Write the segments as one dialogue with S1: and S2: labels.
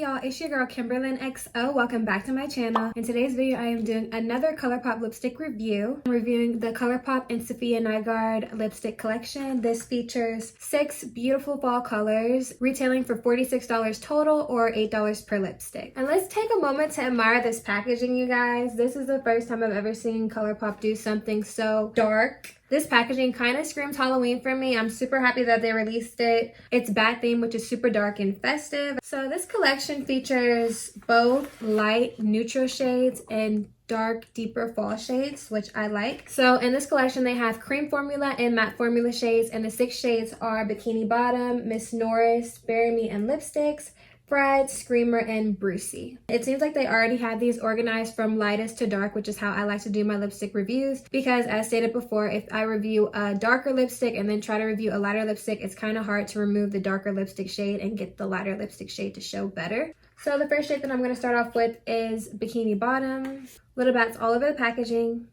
S1: y'all, it's your girl Kimberlyn XO. Welcome back to my channel. In today's video, I am doing another ColourPop lipstick review. I'm reviewing the ColourPop and Safiya Nygaard lipstick collection. This features 6 beautiful fall colors, retailing for $46 total or $8 per lipstick. And let's take a moment to admire this packaging, you guys. This is the first time I've ever seen ColourPop do something so dark. This packaging kind of screams Halloween for me. I'm super happy that they released it. It's Bat theme, which is super dark and festive. So this collection features both light neutral shades and dark deeper fall shades, which I like. So in this collection they have cream formula and matte formula shades, and the 6 shades are Bikini Bottom, Miss Norris, Bury Me, and Lipsticks, Fried, Screamer, and Brucey. It seems like they already had these organized from lightest to dark, which is how I like to do my lipstick reviews, because as stated before, if I review a darker lipstick and then try to review a lighter lipstick, it's kind of hard to remove the darker lipstick shade and get the lighter lipstick shade to show better. So the first shade that I'm going to start off with is Bikini Bottom. Little bats all over the packaging.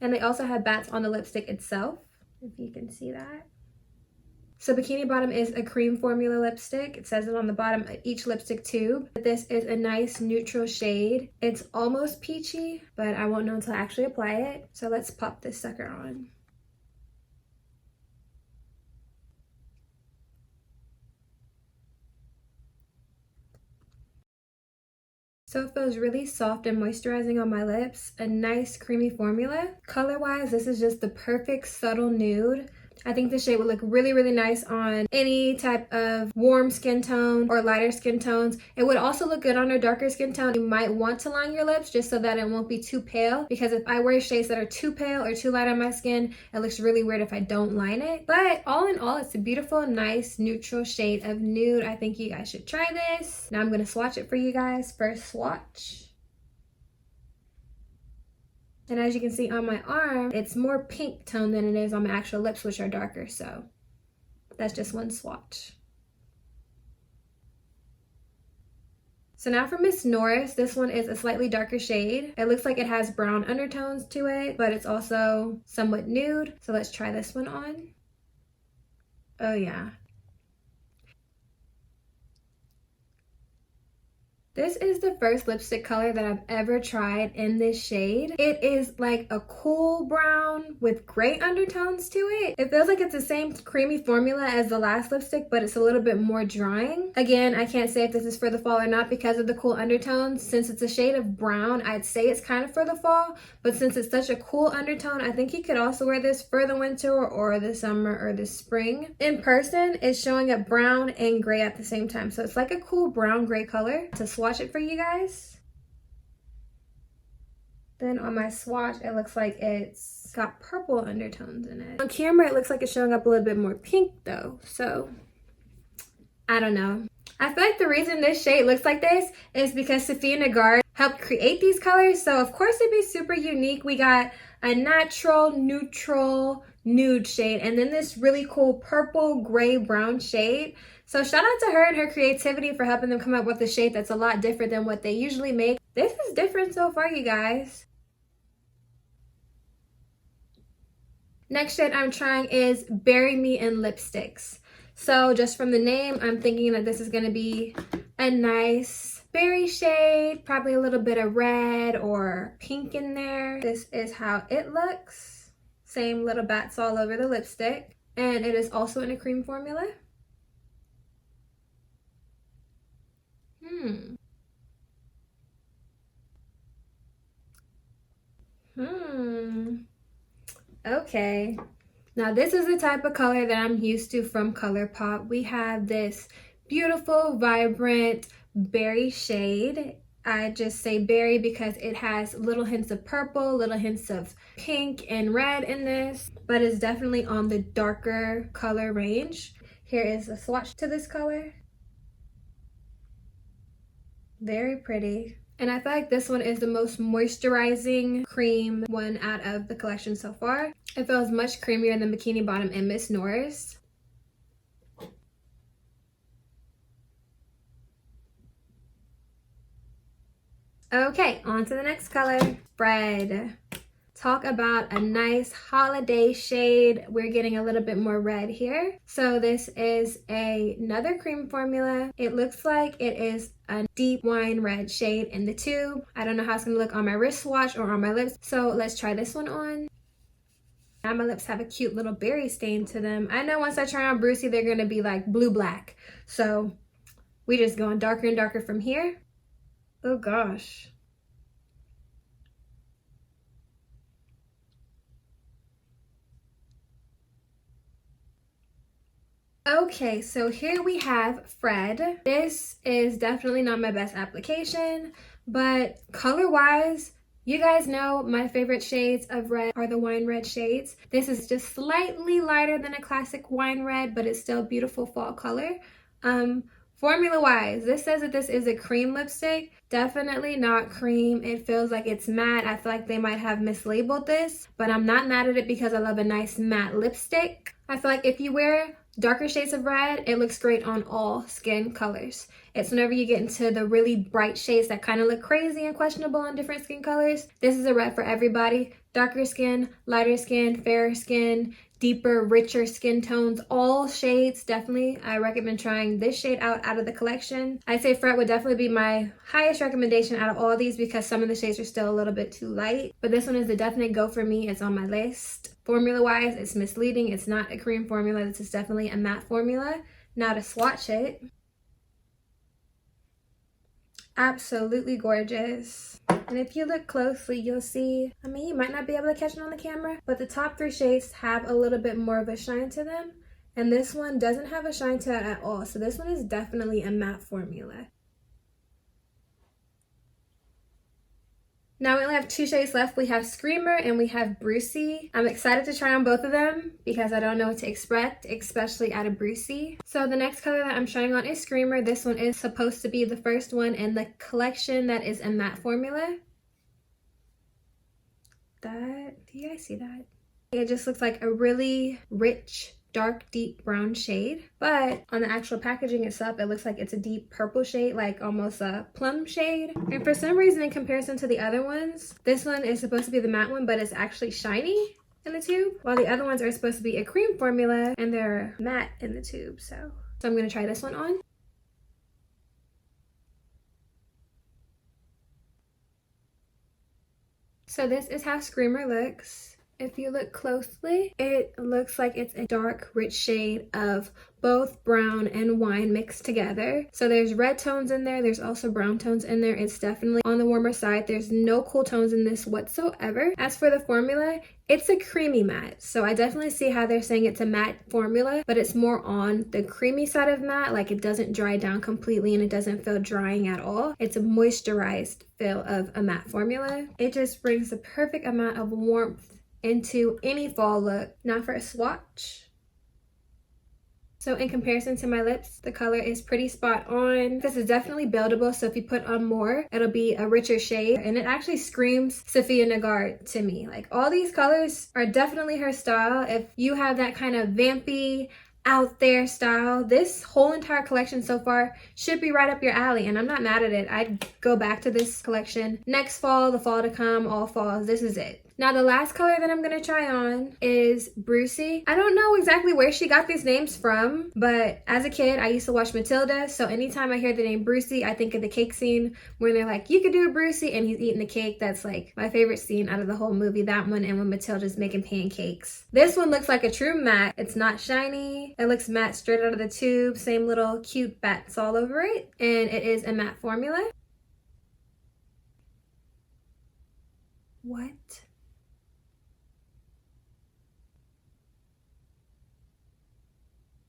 S1: And they also have bats on the lipstick itself, if you can see that. So Bikini Bottom is a cream formula lipstick. It says it on the bottom of each lipstick tube. This is a nice neutral shade. It's almost peachy, but I won't know until I actually apply it. So let's pop this sucker on. So it feels really soft and moisturizing on my lips. A nice creamy formula. Color-wise, this is just the perfect subtle nude. I think this shade would look really, really nice on any type of warm skin tone or lighter skin tones. It would also look good on a darker skin tone. You might want to line your lips just so that it won't be too pale, because if I wear shades that are too pale or too light on my skin, it looks really weird if I don't line it. But all in all, it's a beautiful, nice, neutral shade of nude. I think you guys should try this. Now I'm going to swatch it for you guys. First swatch. And as you can see on my arm, it's more pink tone than it is on my actual lips, which are darker. So that's just one swatch. So now for Miss Norris, this one is a slightly darker shade. It looks like it has brown undertones to it, but it's also somewhat nude. So let's try this one on. Oh yeah. This is the first lipstick color that I've ever tried in this shade. It is like a cool brown with gray undertones to it. It feels like it's the same creamy formula as the last lipstick, but it's a little bit more drying. Again, I can't say if this is for the fall or not because of the cool undertones. Since it's a shade of brown, I'd say it's kind of for the fall, but since it's such a cool undertone, I think you could also wear this for the winter or the summer or the spring. In person, it's showing up brown and gray at the same time. So it's like a cool brown gray color. To swatch it for you guys. Then on my swatch, it looks like it's got purple undertones in it. On camera, it looks like it's showing up a little bit more pink though. So I don't know. I feel like the reason this shade looks like this is because Safiya Nygaard helped create these colors. So of course it'd be super unique. We got a natural, neutral, nude shade, and then this really cool purple, gray, brown shade. So shout out to her and her creativity for helping them come up with a shade that's a lot different than what they usually make. This is different so far, you guys. Next shade I'm trying is Bury Me in Lipsticks. So just from the name, I'm thinking that this is going to be a nice berry shade, probably a little bit of red or pink in there. This is how it looks. Same little bats all over the lipstick. And it is also in a cream formula. Okay. Now this is the type of color that I'm used to from ColourPop. We have this beautiful, vibrant berry shade. I just say berry because it has little hints of purple, little hints of pink and red in this, but it's definitely on the darker color range. Here is a swatch to this color. Very pretty. And I feel like this one is the most moisturizing cream one out of the collection so far. It feels much creamier than Bikini Bottom and Miss Norris. Okay, on to the next color, Red. talk about a nice holiday shade. We're getting a little bit more red here. So this is another cream formula. It looks like it is a deep wine red shade in the tube. I don't know how it's gonna look on my wristwatch or on my lips. So let's try this one on. Now my lips have a cute little berry stain to them. I know once I try on Brucey, they're gonna be like blue-black. So we just going darker and darker from here. Oh gosh. Okay, so here we have Fred. This is definitely not my best application, but color-wise, you guys know my favorite shades of red are the wine red shades. This is just slightly lighter than a classic wine red, but it's still beautiful fall color. Formula-wise, this says that this is a cream lipstick. Definitely not cream. It feels like it's matte. I feel like they might have mislabeled this, but I'm not mad at it because I love a nice matte lipstick. I feel like if you wear darker shades of red, it looks great on all skin colors. It's whenever you get into the really bright shades that kind of look crazy and questionable on different skin colors. This is a red for everybody. Darker skin, lighter skin, fairer skin, deeper, richer skin tones, all shades. Definitely, I recommend trying this shade out of the collection. I'd say Fred would definitely be my highest recommendation out of all of these because some of the shades are still a little bit too light. But this one is a definite go for me. It's on my list. Formula-wise, it's misleading. It's not a cream formula. This is definitely a matte formula. Now to swatch it. Absolutely gorgeous. And if you look closely, you'll see, I mean, you might not be able to catch it on the camera, but the top three shades have a little bit more of a shine to them. And this one doesn't have a shine to it at all. So this one is definitely a matte formula. Now we only have two shades left. We have Screamer and we have Brucey. I'm excited to try on both of them because I don't know what to expect, especially out of Brucey. So the next color that I'm trying on is Screamer. This one is supposed to be the first one in the collection that is a matte formula. Do you guys see that? It just looks like a really rich, dark, deep brown shade, but on the actual packaging itself, it looks like it's a deep purple shade, like almost a plum shade. And for some reason, in comparison to the other ones, this one is supposed to be the matte one, but it's actually shiny in the tube, while the other ones are supposed to be a cream formula and they're matte in the tube. So I'm gonna try this one on. So this is how Screamer looks. If you look closely, it looks like it's a dark, rich shade of both brown and wine mixed together. So there's red tones in there. There's also brown tones in there. It's definitely on the warmer side. There's no cool tones in this whatsoever. As for the formula, it's a creamy matte. So I definitely see how they're saying it's a matte formula, but it's more on the creamy side of matte. Like it doesn't dry down completely and it doesn't feel drying at all. It's a moisturized feel of a matte formula. It just brings the perfect amount of warmth into any fall look. Now for a swatch. So in comparison to my lips, the color is pretty spot on. This is definitely buildable, so if you put on more, it'll be a richer shade. And it actually screams Safiya Nygaard to me. Like all these colors are definitely her style. If you have that kind of vampy, out there style, this whole entire collection so far should be right up your alley, and I'm not mad at it. I'd go back to this collection next fall, the fall to come, all falls. This is it. Now the last color that I'm gonna try on is Brucey. I don't know exactly where she got these names from, but as a kid I used to watch Matilda, so anytime I hear the name Brucey, I think of the cake scene where they're like, you could do a Brucey, and he's eating the cake. That's like my favorite scene out of the whole movie, that one and when Matilda's making pancakes. This one looks like a true matte. It's not shiny. It looks matte straight out of the tube, same little cute bats all over it, and it is a matte formula. What?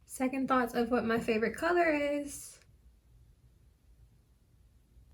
S1: Second thoughts of what my favorite color is.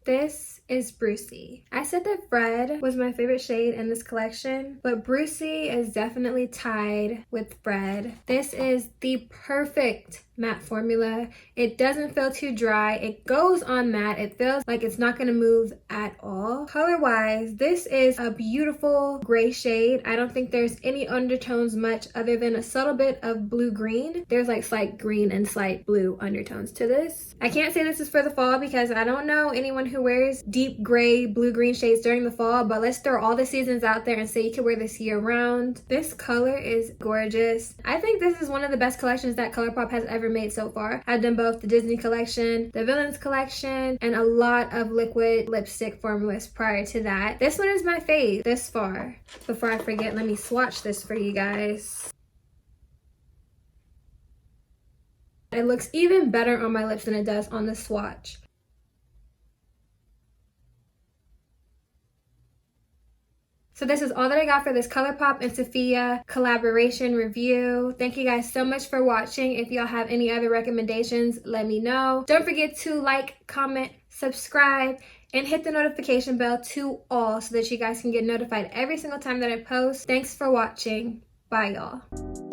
S1: This is Brucey. I said that Fred was my favorite shade in this collection, but Brucey is definitely tied with Fred. This is the perfect matte formula. It doesn't feel too dry. It goes on matte. It feels like it's not gonna move at all. Color-wise, this is a beautiful gray shade. I don't think there's any undertones much other than a subtle bit of blue-green. There's like slight green and slight blue undertones to this. I can't say this is for the fall because I don't know anyone who who wears deep gray, blue-green shades during the fall, but let's throw all the seasons out there and say you can wear this year-round. This color is gorgeous. I think this is one of the best collections that ColourPop has ever made so far. I've done both the Disney collection, the Villains collection, and a lot of liquid lipstick formulas prior to that. This one is my fave this far. Before I forget, let me swatch this for you guys. It looks even better on my lips than it does on the swatch. So this is all that I got for this ColourPop and Safiya collaboration review. Thank you guys so much for watching. If y'all have any other recommendations, let me know. Don't forget to like, comment, subscribe, and hit the notification bell to all so that you guys can get notified every single time that I post. Thanks for watching. Bye, y'all.